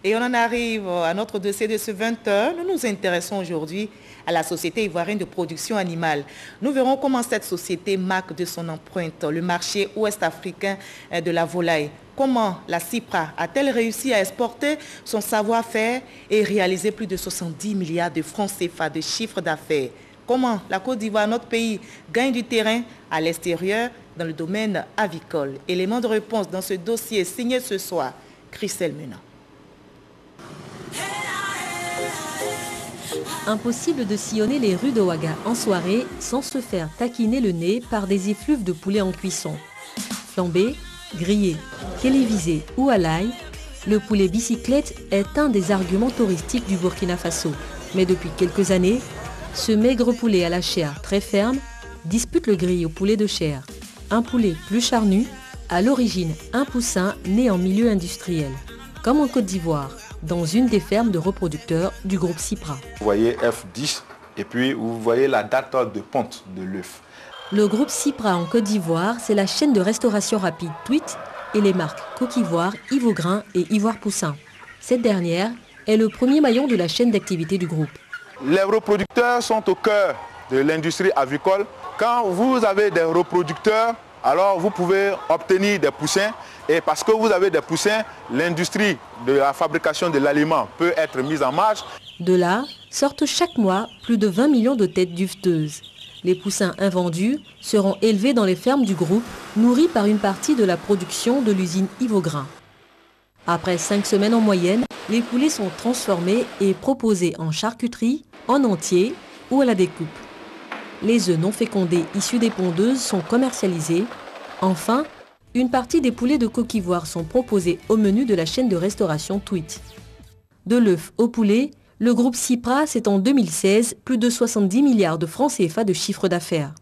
Et on en arrive à notre dossier de ce 20h. Nous nous intéressons aujourd'hui à la société ivoirienne de production animale. Nous verrons comment cette société marque de son empreinte le marché ouest-africain de la volaille. Comment la CIPRA a-t-elle réussi à exporter son savoir-faire et réaliser plus de 70 milliards de francs CFA de chiffre d'affaires? Comment la Côte d'Ivoire, notre pays, gagne du terrain à l'extérieur dans le domaine avicole? Élément de réponse dans ce dossier signé ce soir, Christelle Menant. Impossible de sillonner les rues de Ouaga en soirée sans se faire taquiner le nez par des effluves de poulet en cuisson. Flambé, grillé, télévisé ou à l'ail, le poulet bicyclette est un des arguments touristiques du Burkina Faso. Mais depuis quelques années, ce maigre poulet à la chair très ferme dispute le grill au poulet de chair. Un poulet plus charnu, à l'origine un poussin né en milieu industriel. Comme en Côte d'Ivoire, dans une des fermes de reproducteurs du groupe CIPRA. Vous voyez F10 et puis vous voyez la date de ponte de l'œuf. Le groupe CIPRA en Côte d'Ivoire, c'est la chaîne de restauration rapide Tweet et les marques Coquivoire, Ivograin et Ivoire Poussin. Cette dernière est le premier maillon de la chaîne d'activité du groupe. Les reproducteurs sont au cœur de l'industrie avicole. Quand vous avez des reproducteurs, alors vous pouvez obtenir des poussins. Et parce que vous avez des poussins, l'industrie de la fabrication de l'aliment peut être mise en marche. De là sortent chaque mois plus de 20 millions de têtes duveteuses. Les poussins invendus seront élevés dans les fermes du groupe, nourris par une partie de la production de l'usine Ivograin. Après 5 semaines en moyenne, les poulets sont transformés et proposés en charcuterie, en entier ou à la découpe. Les œufs non fécondés issus des pondeuses sont commercialisés. Enfin, une partie des poulets de Coquivoire sont proposés au menu de la chaîne de restauration Tweet. De l'œuf au poulet, le groupe CIPRA, c'est en 2016 plus de 70 milliards de francs CFA de chiffre d'affaires.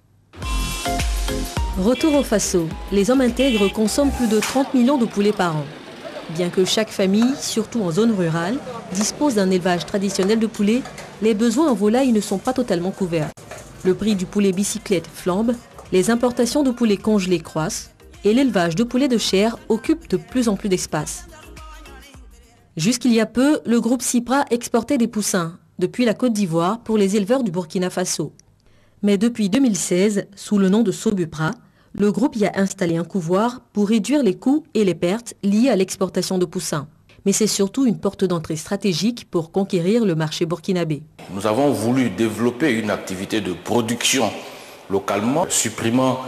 Retour au Faso, les hommes intègres consomment plus de 30 millions de poulets par an. Bien que chaque famille, surtout en zone rurale, dispose d'un élevage traditionnel de poulets, les besoins en volaille ne sont pas totalement couverts. Le prix du poulet bicyclette flambe, les importations de poulets congelés croissent et l'élevage de poulets de chair occupe de plus en plus d'espace. Jusqu'il y a peu, le groupe CIPRA exportait des poussins depuis la Côte d'Ivoire pour les éleveurs du Burkina Faso. Mais depuis 2016, sous le nom de Sobupra, le groupe y a installé un couvoir pour réduire les coûts et les pertes liées à l'exportation de poussins. Mais c'est surtout une porte d'entrée stratégique pour conquérir le marché burkinabé. Nous avons voulu développer une activité de production localement, supprimant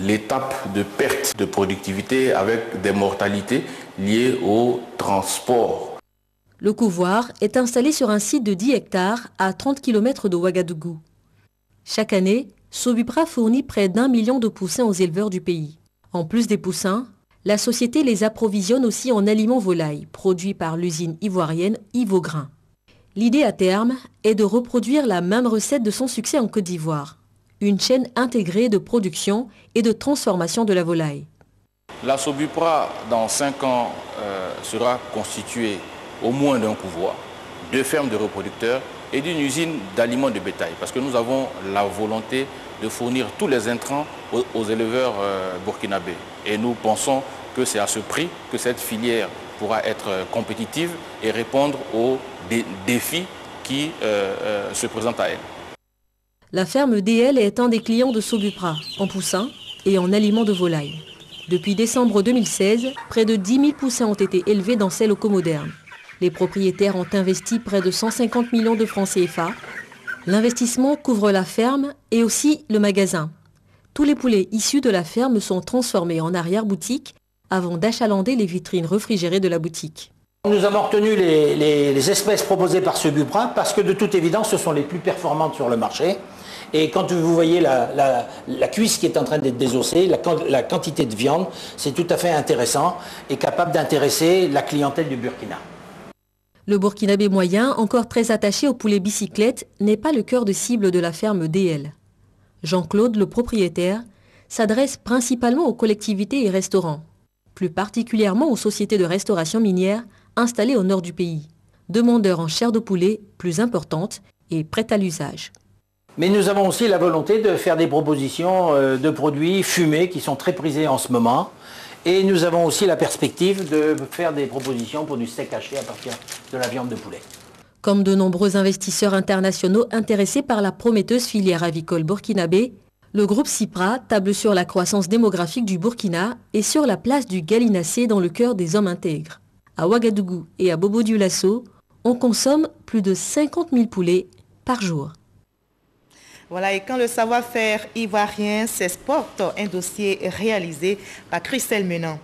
l'étape de perte de productivité avec des mortalités liées au transport. Le couvoir est installé sur un site de 10 hectares à 30 km de Ouagadougou. Chaque année, Sobupra fournit près d'1 million de poussins aux éleveurs du pays. En plus des poussins, la société les approvisionne aussi en aliments volailles, produits par l'usine ivoirienne Ivograin. L'idée à terme est de reproduire la même recette de son succès en Côte d'Ivoire. Une chaîne intégrée de production et de transformation de la volaille. La Sobupra, dans 5 ans, sera constituée au moins d'un couvoir, 2 fermes de reproducteurs et d'une usine d'aliments de bétail. Parce que nous avons la volonté de fournir tous les intrants aux éleveurs burkinabés. Et nous pensons que c'est à ce prix que cette filière pourra être compétitive et répondre aux défis qui se présentent à elle. La ferme DL est un des clients de Sobupra, en poussins et en aliments de volaille. Depuis décembre 2016, près de 10 000 poussins ont été élevés dans ces locaux modernes. Les propriétaires ont investi près de 150 millions de francs CFA. L'investissement couvre la ferme et aussi le magasin. Tous les poulets issus de la ferme sont transformés en arrière-boutique avant d'achalander les vitrines réfrigérées de la boutique. Nous avons retenu les espèces proposées par Sobupra parce que de toute évidence, ce sont les plus performantes sur le marché. Et quand vous voyez la cuisse qui est en train d'être désossée, la quantité de viande, c'est tout à fait intéressant et capable d'intéresser la clientèle du Burkina. Le Burkinabé moyen, encore très attaché au poulet bicyclette, n'est pas le cœur de cible de la ferme DL. Jean-Claude, le propriétaire, s'adresse principalement aux collectivités et restaurants, plus particulièrement aux sociétés de restauration minière installées au nord du pays, demandeurs en chair de poulet plus importantes et prêtes à l'usage. Mais nous avons aussi la volonté de faire des propositions de produits fumés qui sont très prisés en ce moment Et nous avons aussi la perspective de faire des propositions pour du steak haché à partir de la viande de poulet. Comme de nombreux investisseurs internationaux intéressés par la prometteuse filière avicole burkinabé, le groupe Cipra table sur la croissance démographique du Burkina et sur la place du gallinacé dans le cœur des hommes intègres. À Ouagadougou et à Bobo-Dioulasso, on consomme plus de 50 000 poulets par jour. Voilà, et quand le savoir-faire ivoirien s'exporte, un dossier réalisé par Christelle Menant.